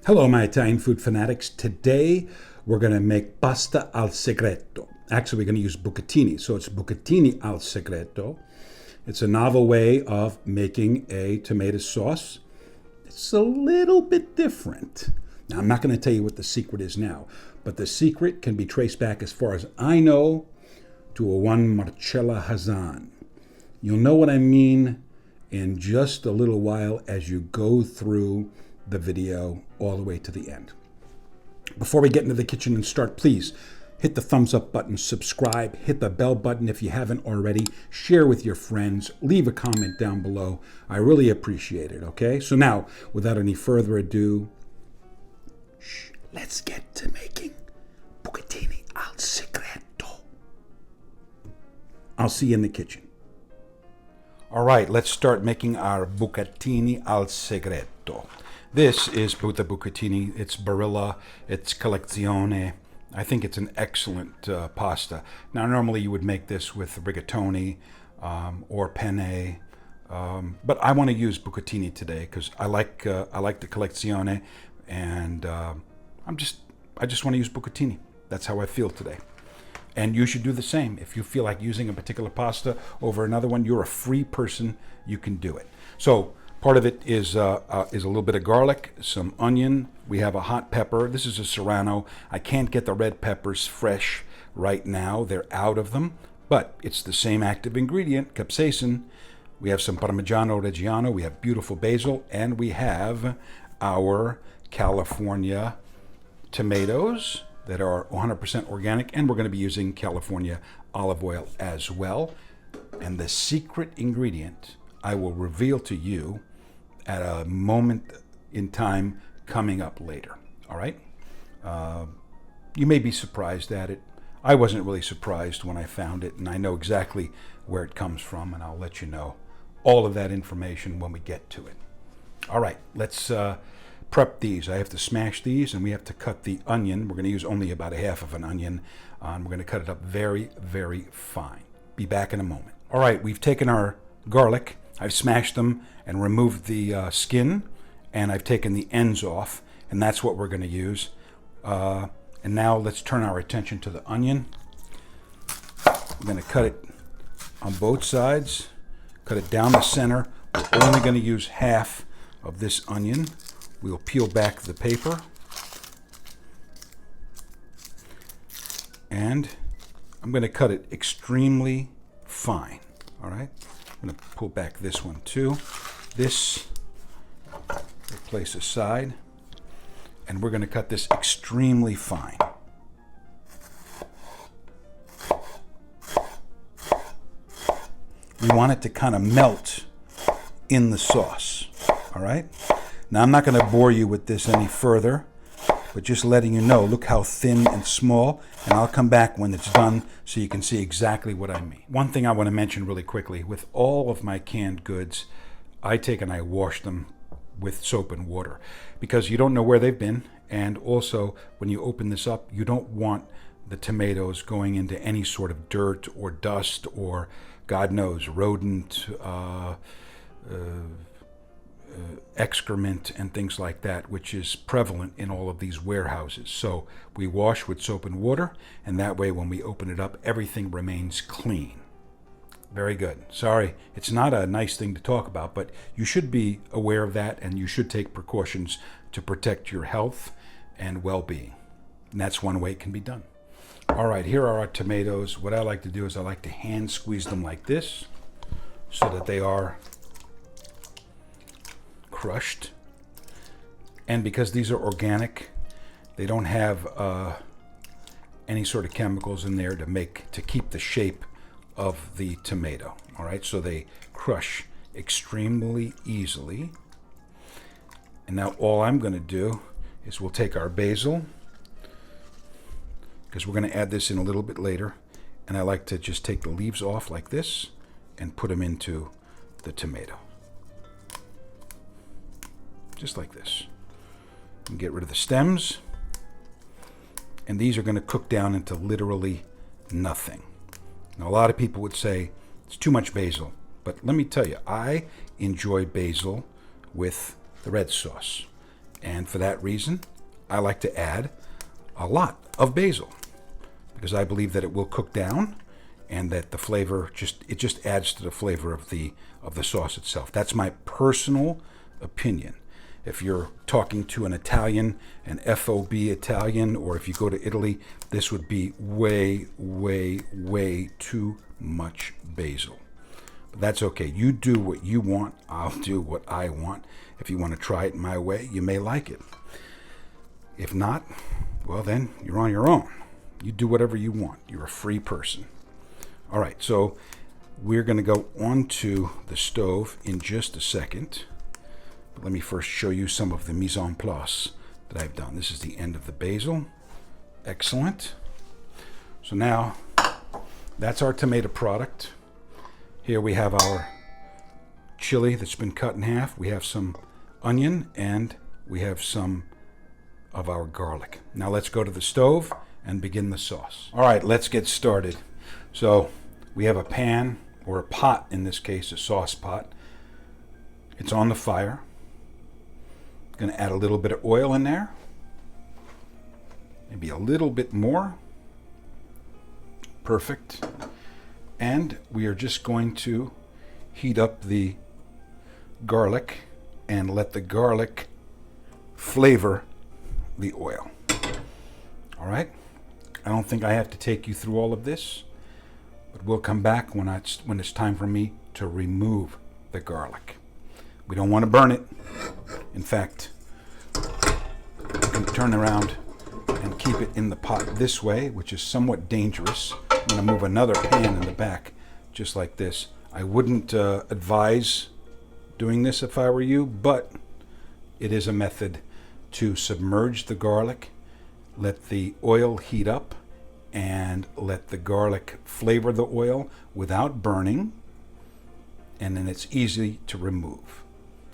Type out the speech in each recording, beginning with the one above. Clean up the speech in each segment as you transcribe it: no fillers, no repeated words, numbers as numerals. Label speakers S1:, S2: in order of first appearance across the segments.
S1: Hello, my Italian food fanatics. Today, we're going to make pasta al segreto. Actually, we're going to use bucatini, so it's Bucatini Al Segreto. It's a novel way of making a tomato sauce. It's a little bit different. Now, I'm not going to tell you what the secret is now, but the secret can be traced back, as far as I know, to a one Marcella Hazan. You'll know what I mean in just a little while as you go through the video all the way to the end. Before we get into the kitchen and start, please hit the thumbs up button, subscribe, hit the bell button if you haven't already, share with your friends, leave a comment down below. I really appreciate it, okay? So now, without any further ado, let's get to making Bucatini Al Segreto. I'll see you in the kitchen. All right, let's start making our Bucatini Al Segreto. This is the bucatini. It's Barilla. It's collezione. I think it's an excellent pasta. Now, normally you would make this with rigatoni or penne, but I want to use bucatini today because I like the collezione, and I just want to use bucatini. That's how I feel today. And you should do the same. If you feel like using a particular pasta over another one, you're a free person. You can do it. So part of it is a little bit of garlic, some onion. We have a hot pepper. This is a serrano. I can't get the red peppers fresh right now. They're out of them, but it's the same active ingredient, capsaicin. We have some parmigiano-Reggiano. We have beautiful basil, and we have our California tomatoes that are 100% organic, and we're going to be using California olive oil as well. And the secret ingredient I will reveal to you at a moment in time coming up later. All right? You may be surprised at it. I wasn't really surprised when I found it, and I know exactly where it comes from, and I'll let you know all of that information when we get to it. All right, let's prep these. I have to smash these, and we have to cut the onion. We're going to use only about a half of an onion, and we're going to cut it up very, very fine. Be back in a moment. All right, we've taken our garlic. I've smashed them and removed the skin, and I've taken the ends off, and that's what we're going to use. And now let's turn our attention to the onion. I'm going to cut it on both sides, cut it down the center. We're only going to use half of this onion. We'll peel back the paper, and I'm going to cut it extremely fine. All right, I'm going to pull back this one too. This we'll place aside, and we're going to cut this extremely fine. We want it to kind of melt in the sauce. All right. Now, I'm not going to bore you with this any further, but just letting you know, look how thin and small, and I'll come back when it's done so you can see exactly what I mean. One thing I want to mention really quickly, with all of my canned goods, I take and I wash them with soap and water because you don't know where they've been, and also when you open this up, you don't want the tomatoes going into any sort of dirt or dust or, God knows, rodent, excrement and things like that, which is prevalent in all of these warehouses. So we wash with soap and water, and that way when we open it up, everything remains clean. Very good. Sorry, it's not a nice thing to talk about, but you should be aware of that, and you should take precautions to protect your health and well-being. And that's one way it can be done. All right, here are our tomatoes. What I like to do is I like to hand squeeze them like this so that they are crushed, and because these are organic, they don't have any sort of chemicals in there to keep the shape of the tomato. All right, so they crush extremely easily. And now all I'm going to do is we'll take our basil, because we're going to add this in a little bit later, and I like to just take the leaves off like this and put them into the tomato. Just like this. And get rid of the stems. And these are going to cook down into literally nothing. Now, a lot of people would say it's too much basil, but let me tell you, I enjoy basil with the red sauce. And for that reason, I like to add a lot of basil because I believe that it will cook down and that the flavor just adds to the flavor of the sauce itself. That's my personal opinion. If you're talking to an Italian, an FOB Italian, or if you go to Italy, this would be way, way, way too much basil. But that's okay. You do what you want. I'll do what I want. If you want to try it my way, you may like it. If not, well then, you're on your own. You do whatever you want. You're a free person. All right, so we're going to go onto the stove in just a second. But let me first show you some of the mise en place that I've done. This is the end of the basil. Excellent. So now, that's our tomato product. Here we have our chili that's been cut in half. We have some onion, and we have some of our garlic. Now let's go to the stove and begin the sauce. All right, let's get started. So we have a pan, or a pot in this case, a sauce pot. It's on the fire. Going to add a little bit of oil in there. Maybe a little bit more. Perfect. And we are just going to heat up the garlic and let the garlic flavor the oil. All right? I don't think I have to take you through all of this, but we'll come back when it's time for me to remove the garlic. We don't want to burn it. In fact, you can turn around and keep it in the pot this way, which is somewhat dangerous. I'm going to move another pan in the back, just like this. I wouldn't advise doing this if I were you, but it is a method to submerge the garlic, let the oil heat up, and let the garlic flavor the oil without burning, and then it's easy to remove.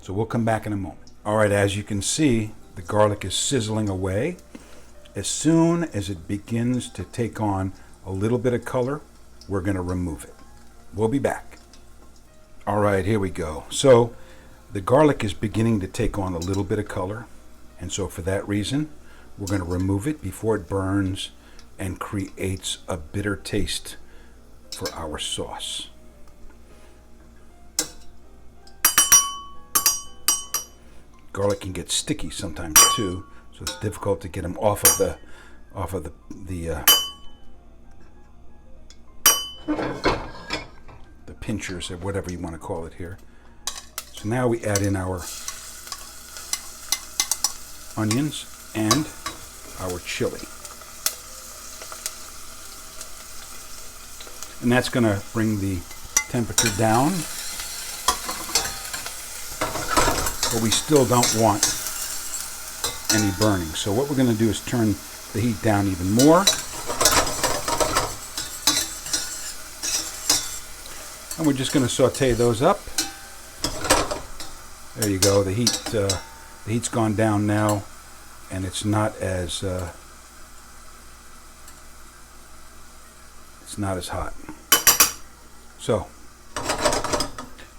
S1: So we'll come back in a moment. All right, as you can see, the garlic is sizzling away. As soon as it begins to take on a little bit of color, we're going to remove it. We'll be back. All right, here we go. So the garlic is beginning to take on a little bit of color, and so for that reason, we're going to remove it before it burns and creates a bitter taste for our sauce. Garlic can get sticky sometimes too, so it's difficult to get them off of the pinchers or whatever you want to call it here. So now we add in our onions and our chili. And that's going to bring the temperature down, but we still don't want any burning. So what we're going to do is turn the heat down even more. And we're just going to saute those up. There you go. The heat's gone down now, and it's not as hot. So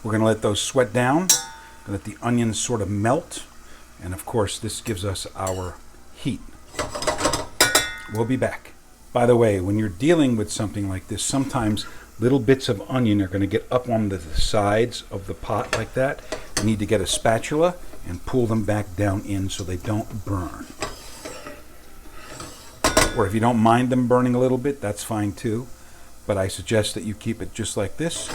S1: we're going to let those sweat down, let the onions sort of melt, and of course this gives us our heat. We'll be back. By the way, when you're dealing with something like this, sometimes little bits of onion are going to get up on the sides of the pot like that. You need to get a spatula and pull them back down in so they don't burn. Or if you don't mind them burning a little bit, that's fine too. But I suggest that you keep it just like this.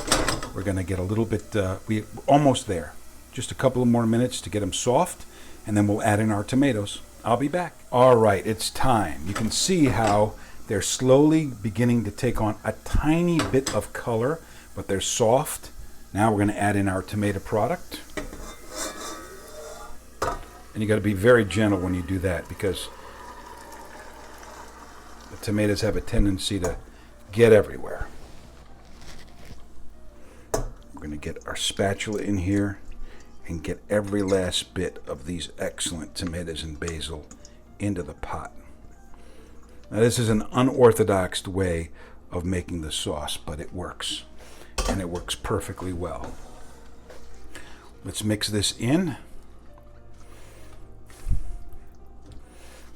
S1: We're going to get a little bit, we're almost there. Just a couple of more minutes to get them soft, and then we'll add in our tomatoes. I'll be back. All right, it's time. You can see how they're slowly beginning to take on a tiny bit of color, but they're soft. Now we're going to add in our tomato product. And you got to be very gentle when you do that, because the tomatoes have a tendency to get everywhere. We're going to get our spatula in here and get every last bit of these excellent tomatoes and basil into the pot. Now this is an unorthodox way of making the sauce, but it works, and it works perfectly well. Let's mix this in.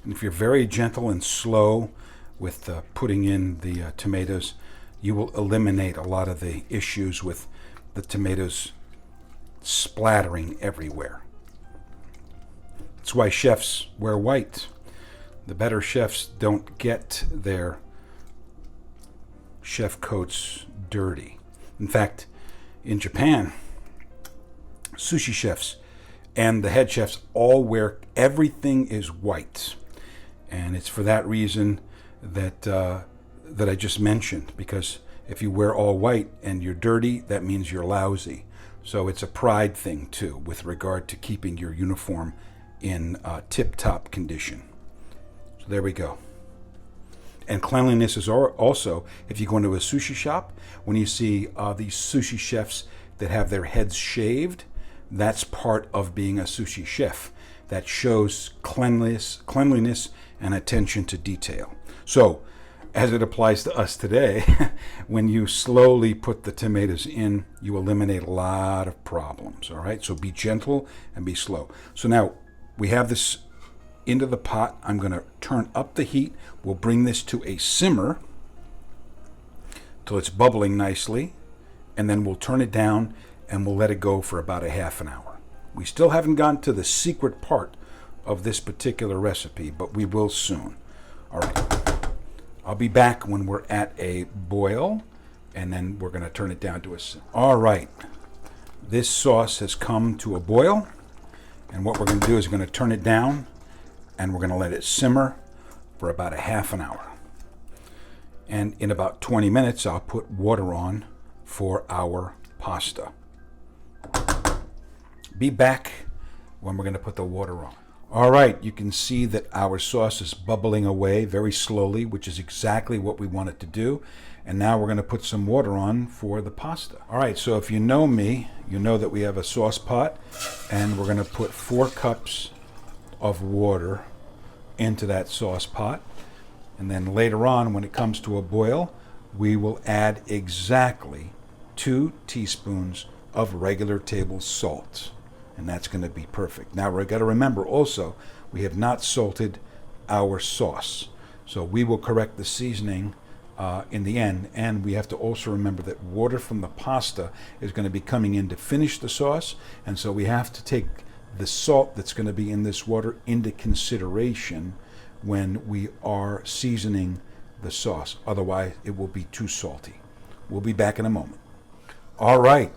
S1: And if you're very gentle and slow with putting in the tomatoes, you will eliminate a lot of the issues with the tomatoes splattering everywhere. That's why chefs wear white. The better chefs don't get their chef coats dirty. In fact, in Japan, sushi chefs and the head chefs all wear, everything is white. And it's for that reason that I just mentioned, because if you wear all white and you're dirty, that means you're lousy. So it's a pride thing too, with regard to keeping your uniform in tip-top condition. So there we go. And cleanliness is also, if you go into a sushi shop, when you see these sushi chefs that have their heads shaved, that's part of being a sushi chef. That shows cleanliness and attention to detail. So, as it applies to us today, when you slowly put the tomatoes in, you eliminate a lot of problems, all right? So be gentle and be slow. So now, we have this into the pot. I'm going to turn up the heat. We'll bring this to a simmer till it's bubbling nicely, and then we'll turn it down and we'll let it go for about a half an hour. We still haven't gotten to the secret part of this particular recipe, but we will soon. All right. I'll be back when we're at a boil, and then we're going to turn it down to a simmer. All right. This sauce has come to a boil, and what we're going to do is we're going to turn it down, and we're going to let it simmer for about a half an hour. And in about 20 minutes, I'll put water on for our pasta. Be back when we're going to put the water on. All right, you can see that our sauce is bubbling away very slowly, which is exactly what we want it to do. And now we're going to put some water on for the pasta. All right, so if you know me, you know that we have a sauce pot, and we're going to put 4 cups of water into that sauce pot. And then later on, when it comes to a boil, we will add exactly 2 teaspoons of regular table salt. And that's going to be perfect. Now we've got to remember also, we have not salted our sauce. So we will correct the seasoning in the end. And we have to also remember that water from the pasta is going to be coming in to finish the sauce. And so we have to take the salt that's going to be in this water into consideration when we are seasoning the sauce. Otherwise, it will be too salty. We'll be back in a moment. All right,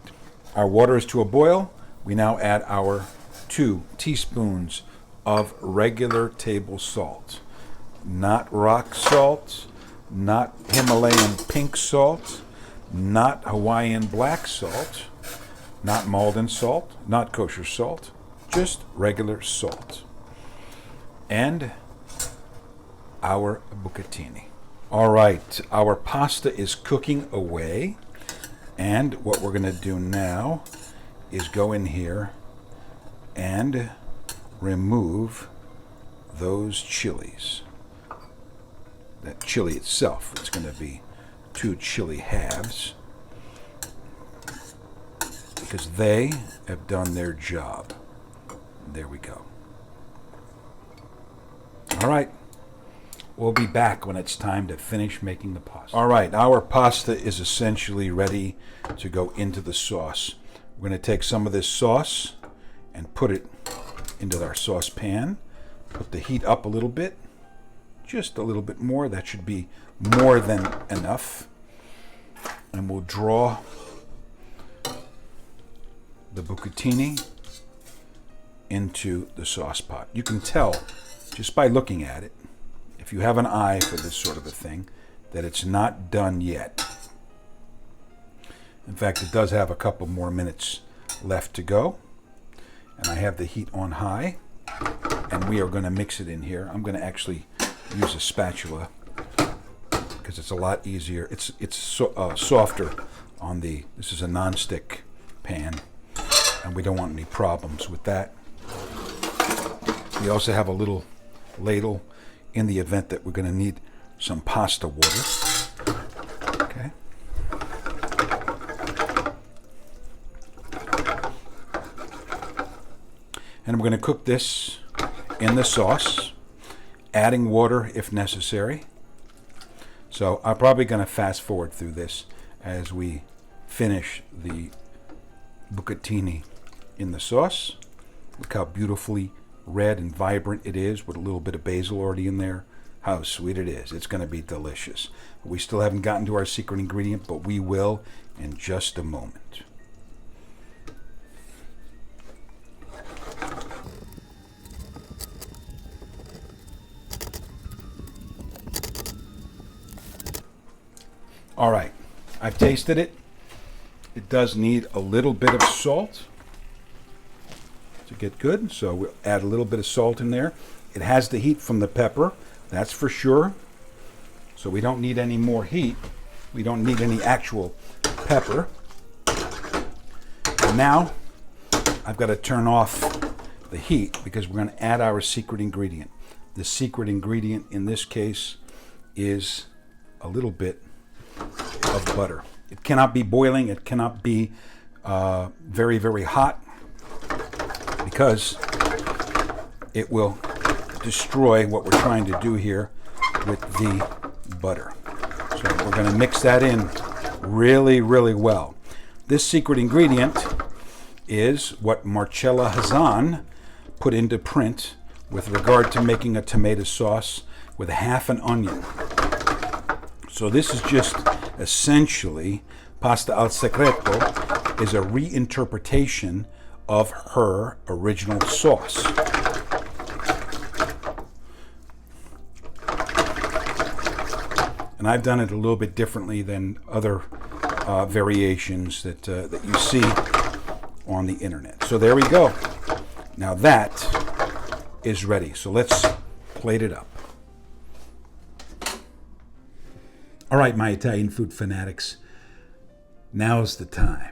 S1: our water is to a boil. We now add our 2 teaspoons of regular table salt. Not rock salt, not Himalayan pink salt, not Hawaiian black salt, not Malden salt, not kosher salt, just regular salt. And our bucatini. All right, our pasta is cooking away. And what we're going to do now is go in here and remove those chilies. That chili itself, it's going to be 2 chili halves, because they have done their job. There we go. All right. We'll be back when it's time to finish making the pasta. All right, our pasta is essentially ready to go into the sauce. We're going to take some of this sauce and put it into our saucepan. Put the heat up a little bit, just a little bit more. That should be more than enough. And we'll draw the bucatini into the sauce pot. You can tell just by looking at it, if you have an eye for this sort of a thing, that it's not done yet. In fact, it does have a couple more minutes left to go. And I have the heat on high, and we are going to mix it in here. I'm going to actually use a spatula because it's a lot easier. It's softer on the, this is a non-stick pan, and we don't want any problems with that. We also have a little ladle in the event that we're going to need some pasta water. Okay. And we're going to cook this in the sauce. adding water if necessary. So I'm probably going to fast forward through this as we finish the bucatini in the sauce. Look how beautifully red and vibrant it is with a little bit of basil already in there. How sweet it is. It's going to be delicious. We still haven't gotten to our secret ingredient, but we will in just a moment. All right, I've tasted it. It does need a little bit of salt to get good, so we'll add a little bit of salt in there. It has the heat from the pepper, that's for sure. So we don't need any more heat. We don't need any actual pepper. And now I've got to turn off the heat because we're going to add our secret ingredient. The secret ingredient in this case is a little bit of butter. It cannot be boiling. It cannot be very, very hot because it will destroy what we're trying to do here with the butter. So we're going to mix that in really, really well. This secret ingredient is what Marcella Hazan put into print with regard to making a tomato sauce with half an onion. So this is just essentially, pasta al segreto is a reinterpretation of her original sauce. And I've done it a little bit differently than other variations that you see on the internet. So there we go. Now that is ready. So let's plate it up. All right, my Italian food fanatics, now's the time.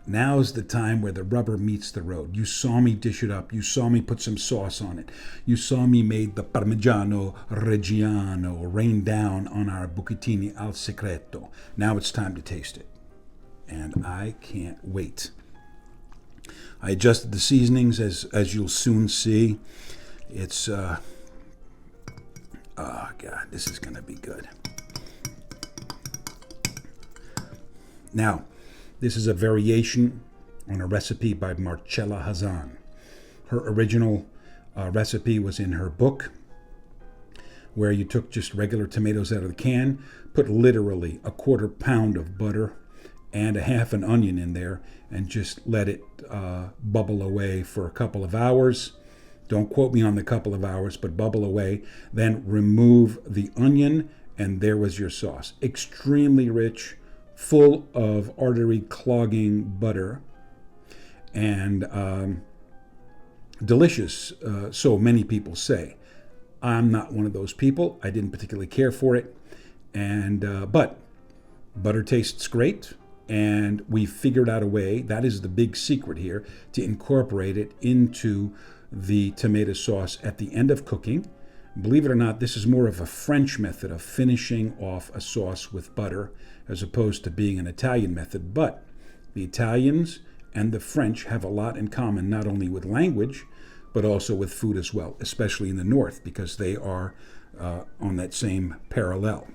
S1: Now's the time where the rubber meets the road. You saw me dish it up. You saw me put some sauce on it. You saw me made the parmigiano-Reggiano rain down on our Bucatini Al Segreto. Now it's time to taste it. And I can't wait. I adjusted the seasonings as you'll soon see. It's, oh God, this is going to be good. Now, this is a variation on a recipe by Marcella Hazan. Her original recipe was in her book, where you took just regular tomatoes out of the can, put literally a 1/4 pound of butter and a half an onion in there, and just let it bubble away for a couple of hours. Don't quote me on the couple of hours, but bubble away. Then remove the onion, and there was your sauce. Extremely rich, full of artery-clogging butter, and delicious, so many people say. I'm not one of those people. I didn't particularly care for it, and but butter tastes great, and we figured out a way, that is the big secret here, to incorporate it into the tomato sauce at the end of cooking. Believe it or not, this is more of a French method of finishing off a sauce with butter as opposed to being an Italian method. But the Italians and the French have a lot in common, not only with language, but also with food as well, especially in the north, because they are on that same parallel.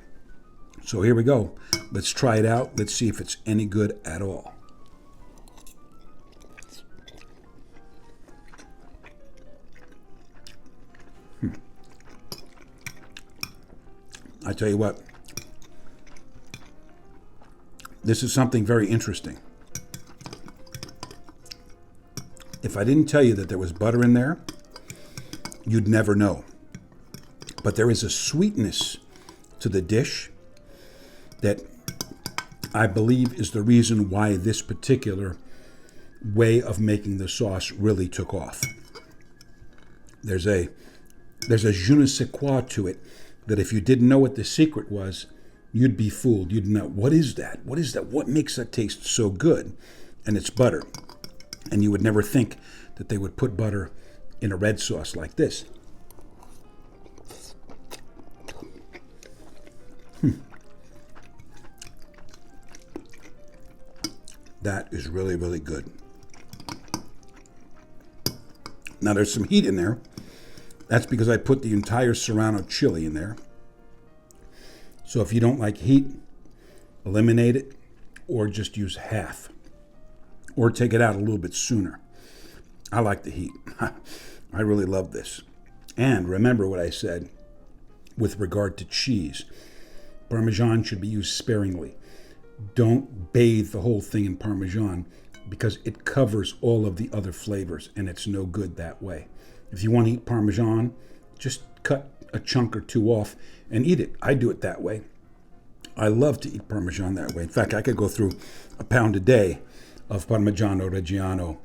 S1: So here we go. Let's try it out. Let's see if it's any good at all. I tell you what, this is something very interesting. If I didn't tell you that there was butter in there, you'd never know. But there is a sweetness to the dish that I believe is the reason why this particular way of making the sauce really took off. There's a je ne sais quoi to it that if you didn't know what the secret was, you'd be fooled. You'd know, what is that? What is that? What makes that taste so good? And it's butter. And you would never think that they would put butter in a red sauce like this. That is really, really good. Now there's some heat in there. That's because I put the entire Serrano chili in there. So if you don't like heat, eliminate it or just use half. Or take it out a little bit sooner. I like the heat. I really love this. And remember what I said with regard to cheese. Parmesan should be used sparingly. Don't bathe the whole thing in Parmesan because it covers all of the other flavors and it's no good that way. If you want to eat Parmesan, just cut a chunk or two off and eat it. I do it that way. I love to eat Parmesan that way. In fact, I could go through a pound a day of parmigiano-Reggiano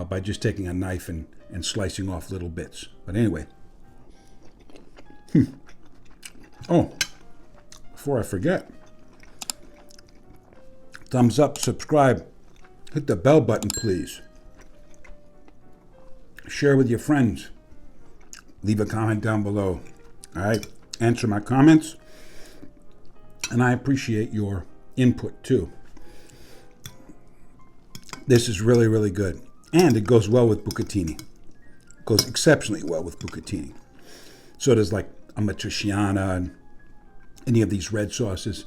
S1: by just taking a knife and slicing off little bits. But anyway. Oh, before I forget, thumbs up, subscribe, hit the bell button, please. Share with your friends. Leave a comment down below. All right, answer my comments. And I appreciate your input too. This is really, really good. And it goes well with bucatini. It goes exceptionally well with bucatini. So does like amatriciana and any of these red sauces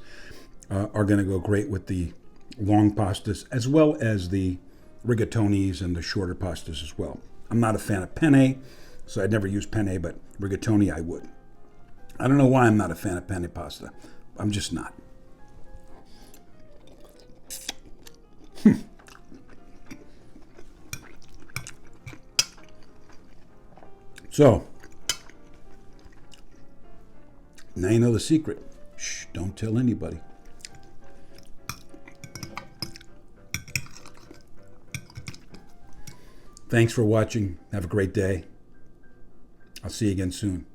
S1: are going to go great with the long pastas as well as the rigatonis and the shorter pastas as well. I'm not a fan of penne, so I'd never use penne, but rigatoni I would. I don't know why I'm not a fan of penne pasta. I'm just not. So, now you know the secret. Shh, don't tell anybody. Thanks for watching. Have a great day. I'll see you again soon.